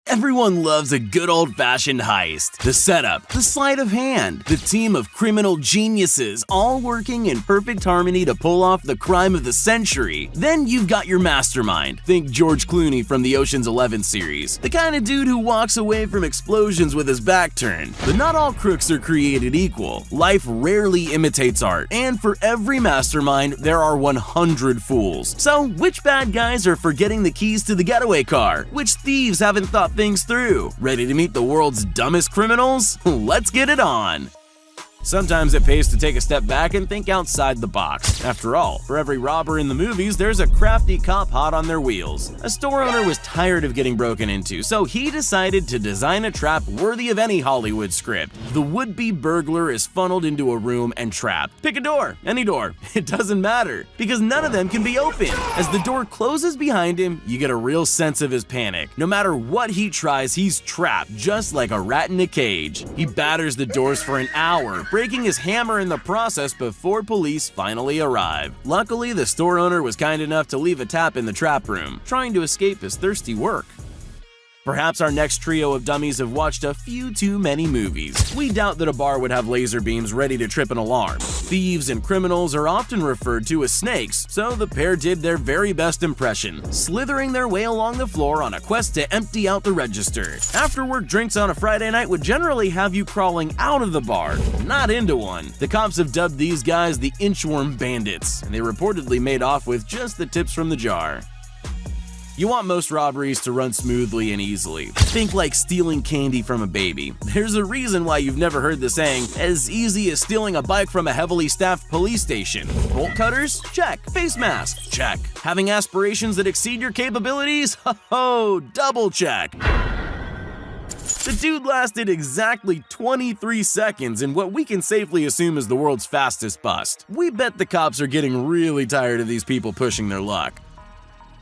Everyone loves a good old-fashioned heist. The setup, the sleight of hand, the team of criminal geniuses all working in perfect harmony to pull off the crime of the century. Then you've got your mastermind. Think George Clooney from the Ocean's 11 series. The kind of dude who walks away from explosions with his back turned. But not all crooks are created equal. Life rarely imitates art, and for every mastermind, there are 100 fools. So, which bad guys are forgetting the keys to the getaway car? Which thieves haven't thought things through? Ready to meet the world's dumbest criminals? Let's get it on! Sometimes it pays to take a step back and think outside the box. After all, for every robber in the movies, there's a crafty cop hot on their wheels. A store owner was tired of getting broken into, so he decided to design a trap worthy of any Hollywood script. The would-be burglar is funneled into a room and trapped. Pick a door, any door, it doesn't matter, because none of them can be opened. As the door closes behind him, you get a real sense of his panic. No matter what he tries, he's trapped, just like a rat in a cage. He batters the doors for an hour, breaking his hammer in the process before police finally arrive. Luckily, the store owner was kind enough to leave a tap in the trap room, trying to escape his thirsty work. Perhaps our next trio of dummies have watched a few too many movies. We doubt that a bar would have laser beams ready to trip an alarm. Thieves and criminals are often referred to as snakes, so the pair did their very best impression, slithering their way along the floor on a quest to empty out the register. After-work drinks on a Friday night would generally have you crawling out of the bar, not into one. The cops have dubbed these guys the inchworm bandits, and they reportedly made off with just the tips from the jar. You want most robberies to run smoothly and easily. Think like stealing candy from a baby. There's a reason why you've never heard the saying, as easy as stealing a bike from a heavily staffed police station. Bolt cutters? Check. Face mask? Check. Having aspirations that exceed your capabilities? Ho-ho, double check. The dude lasted exactly 23 seconds in what we can safely assume is the world's fastest bust. We bet the cops are getting really tired of these people pushing their luck.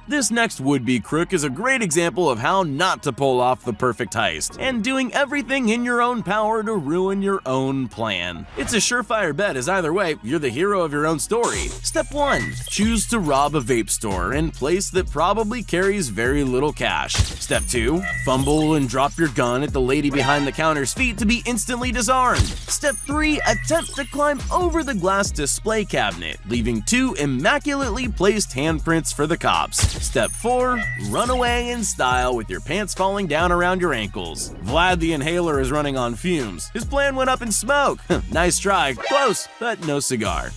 This next would-be crook is a great example of how not to pull off the perfect heist, and doing everything in your own power to ruin your own plan. It's a surefire bet, as either way, you're the hero of your own story. Step 1. Choose to rob a vape store in a place that probably carries very little cash. Step 2. Fumble and drop your gun at the lady behind the counter's feet to be instantly disarmed. Step 3. Attempt to climb over the glass display cabinet, leaving 2 immaculately placed handprints for the cops. Step 4. Run away in style with your pants falling down around your ankles. Vlad the Inhaler is running on fumes. His plan went up in smoke. Nice try. Close, but no cigar.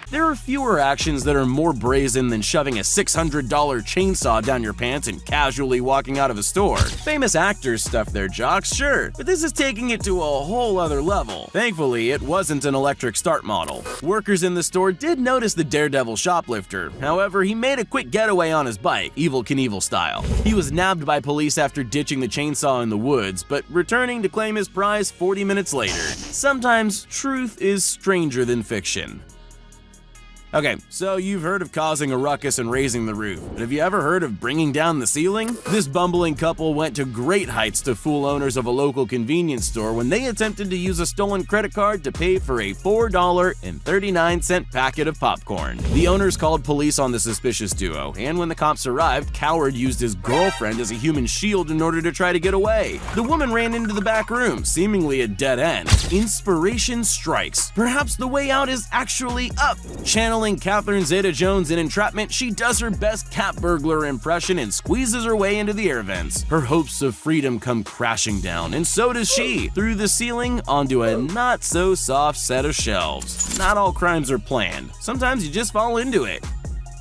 There are fewer actions that are more brazen than shoving a $600 chainsaw down your pants and casually walking out of a store. Famous actors stuff their jocks, sure, but this is taking it to a whole other level. Thankfully, it wasn't an electric start model. Workers in the store did notice the daredevil shoplifter. However, he made a quick getaway on his bike, Evel Knievel style. He was nabbed by police after ditching the chainsaw in the woods, but returning to claim his prize 40 minutes later. Sometimes truth is stranger than fiction. Okay, so you've heard of causing a ruckus and raising the roof, but have you ever heard of bringing down the ceiling? This bumbling couple went to great heights to fool owners of a local convenience store when they attempted to use a stolen credit card to pay for a $4.39 packet of popcorn. The owners called police on the suspicious duo, and when the cops arrived, Coward used his girlfriend as a human shield in order to try to get away. The woman ran into the back room, seemingly a dead end. Inspiration strikes. Perhaps the way out is actually up. Channeling Catherine Zeta-Jones in Entrapment, she does her best cat burglar impression and squeezes her way into the air vents. Her hopes of freedom come crashing down, and so does she, through the ceiling onto a not-so-soft set of shelves. Not all crimes are planned. Sometimes you just fall into it.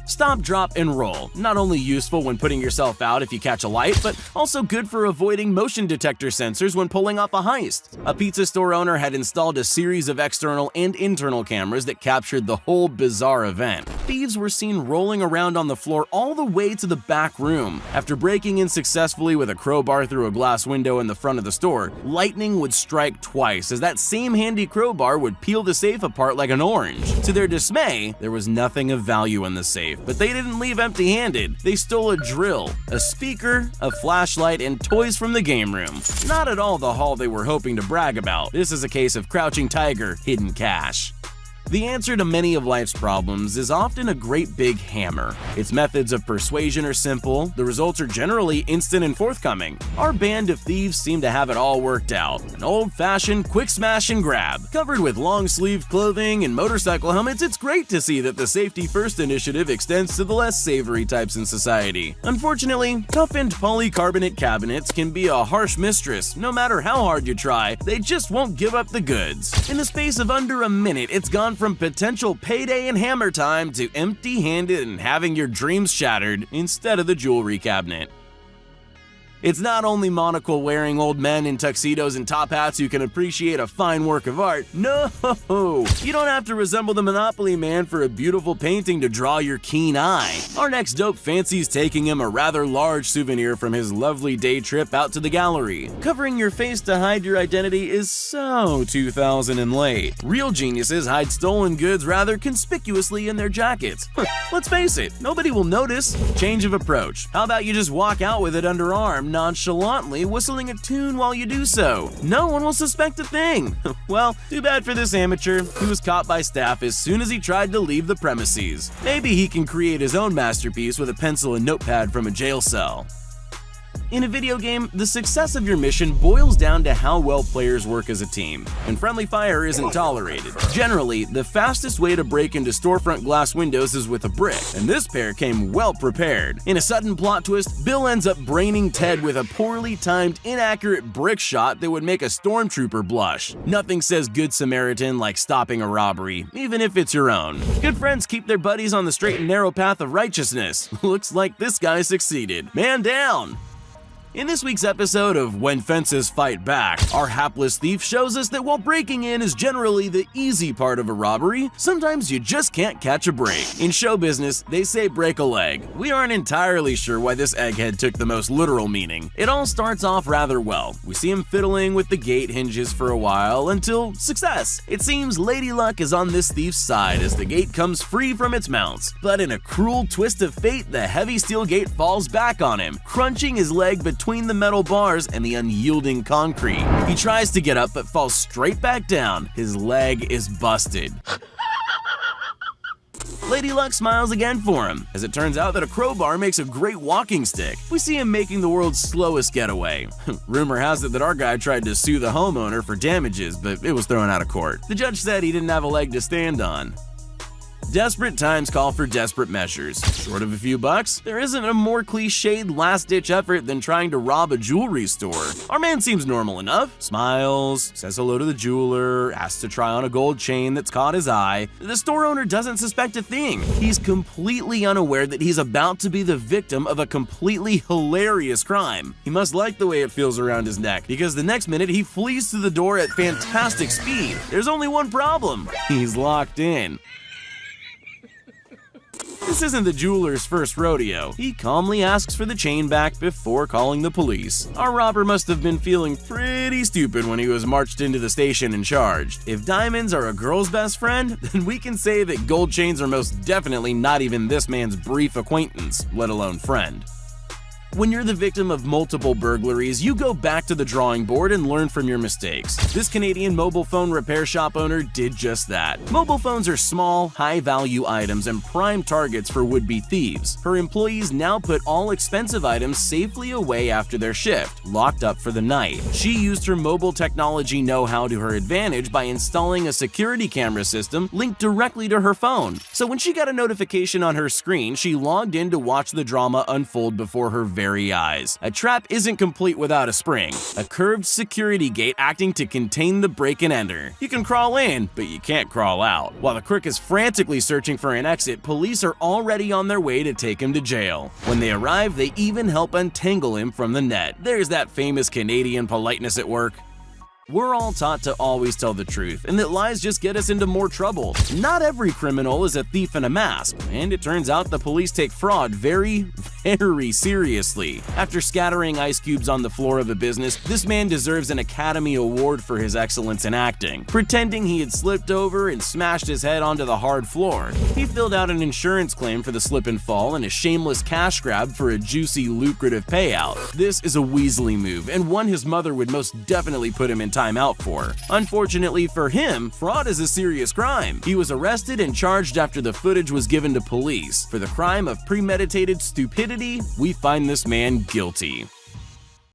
Stop, drop, and roll. Not only useful when putting yourself out if you catch a light, but also good for avoiding motion detector sensors when pulling off a heist. A pizza store owner had installed a series of external and internal cameras that captured the whole bizarre event. Thieves were seen rolling around on the floor all the way to the back room. After breaking in successfully with a crowbar through a glass window in the front of the store, lightning would strike twice as that same handy crowbar would peel the safe apart like an orange. To their dismay, there was nothing of value in the safe. But they didn't leave empty-handed. They stole a drill, a speaker, a flashlight, and toys from the game room. Not at all the haul they were hoping to brag about. This is a case of crouching tiger, hidden cash. The answer to many of life's problems is often a great big hammer. Its methods of persuasion are simple, the results are generally instant and forthcoming. Our band of thieves seem to have it all worked out. An old-fashioned quick smash and grab. Covered with long-sleeved clothing and motorcycle helmets, it's great to see that the Safety First initiative extends to the less savory types in society. Unfortunately, toughened polycarbonate cabinets can be a harsh mistress. No matter how hard you try, they just won't give up the goods. In the space of under a minute, it's gone from potential payday and hammer time to empty-handed and having your dreams shattered instead of the jewelry cabinet. It's not only monocle-wearing old men in tuxedos and top hats who can appreciate a fine work of art. No! You don't have to resemble the Monopoly Man for a beautiful painting to draw your keen eye. Our next dope fancies taking him a rather large souvenir from his lovely day trip out to the gallery. Covering your face to hide your identity is so 2000 and late. Real geniuses hide stolen goods rather conspicuously in their jackets. Let's face it, nobody will notice. Change of approach. How about you just walk out with it underarm, nonchalantly whistling a tune while you do so? No one will suspect a thing. Well, too bad for this amateur. He was caught by staff as soon as he tried to leave the premises. Maybe he can create his own masterpiece with a pencil and notepad from a jail cell. In a video game, the success of your mission boils down to how well players work as a team, and friendly fire isn't tolerated. Generally, the fastest way to break into storefront glass windows is with a brick, and this pair came well prepared. In a sudden plot twist, Bill ends up braining Ted with a poorly timed, inaccurate brick shot that would make a stormtrooper blush. Nothing says Good Samaritan like stopping a robbery, even if it's your own. Good friends keep their buddies on the straight and narrow path of righteousness. Looks like this guy succeeded. Man down! In this week's episode of When Fences Fight Back, our hapless thief shows us that while breaking in is generally the easy part of a robbery, sometimes you just can't catch a break. In show business, they say break a leg. We aren't entirely sure why this egghead took the most literal meaning. It all starts off rather well. We see him fiddling with the gate hinges for a while until success. It seems Lady Luck is on this thief's side as the gate comes free from its mounts. But in a cruel twist of fate, the heavy steel gate falls back on him, crunching his leg between the metal bars and the unyielding concrete. He tries to get up but falls straight back down. His leg is busted. Lady Luck smiles again for him, as it turns out that a crowbar makes a great walking stick. We see him making the world's slowest getaway. Rumor has it that our guy tried to sue the homeowner for damages, but it was thrown out of court. The judge said he didn't have a leg to stand on. Desperate times call for desperate measures. Short of a few bucks, there isn't a more cliched last-ditch effort than trying to rob a jewelry store. Our man seems normal enough. Smiles, says hello to the jeweler, asks to try on a gold chain that's caught his eye. The store owner doesn't suspect a thing. He's completely unaware that he's about to be the victim of a completely hilarious crime. He must like the way it feels around his neck, because the next minute he flees through the door at fantastic speed. There's only one problem. He's locked in. This isn't the jeweler's first rodeo. He calmly asks for the chain back before calling the police. Our robber must have been feeling pretty stupid when he was marched into the station and charged. If diamonds are a girl's best friend, then we can say that gold chains are most definitely not even this man's brief acquaintance, let alone friend. When you're the victim of multiple burglaries, you go back to the drawing board and learn from your mistakes. This Canadian mobile phone repair shop owner did just that. Mobile phones are small, high-value items and prime targets for would-be thieves. Her employees now put all expensive items safely away after their shift, locked up for the night. She used her mobile technology know-how to her advantage by installing a security camera system linked directly to her phone. So when she got a notification on her screen, she logged in to watch the drama unfold before her very eyes. A trap isn't complete without a spring. A curved security gate acting to contain the break and enter. You can crawl in, but you can't crawl out. While the crook is frantically searching for an exit, police are already on their way to take him to jail. When they arrive, they even help untangle him from the net. There's that famous Canadian politeness at work. We're all taught to always tell the truth, and that lies just get us into more trouble. Not every criminal is a thief in a mask, and it turns out the police take fraud very seriously. After scattering ice cubes on the floor of a business, this man deserves an Academy Award for his excellence in acting. Pretending he had slipped over and smashed his head onto the hard floor, he filled out an insurance claim for the slip and fall and a shameless cash grab for a juicy, lucrative payout. This is a Weasley move, and one his mother would most definitely put him in time out for. Unfortunately for him, fraud is a serious crime. He was arrested and charged after the footage was given to police. For the crime of premeditated stupidity, we find this man guilty.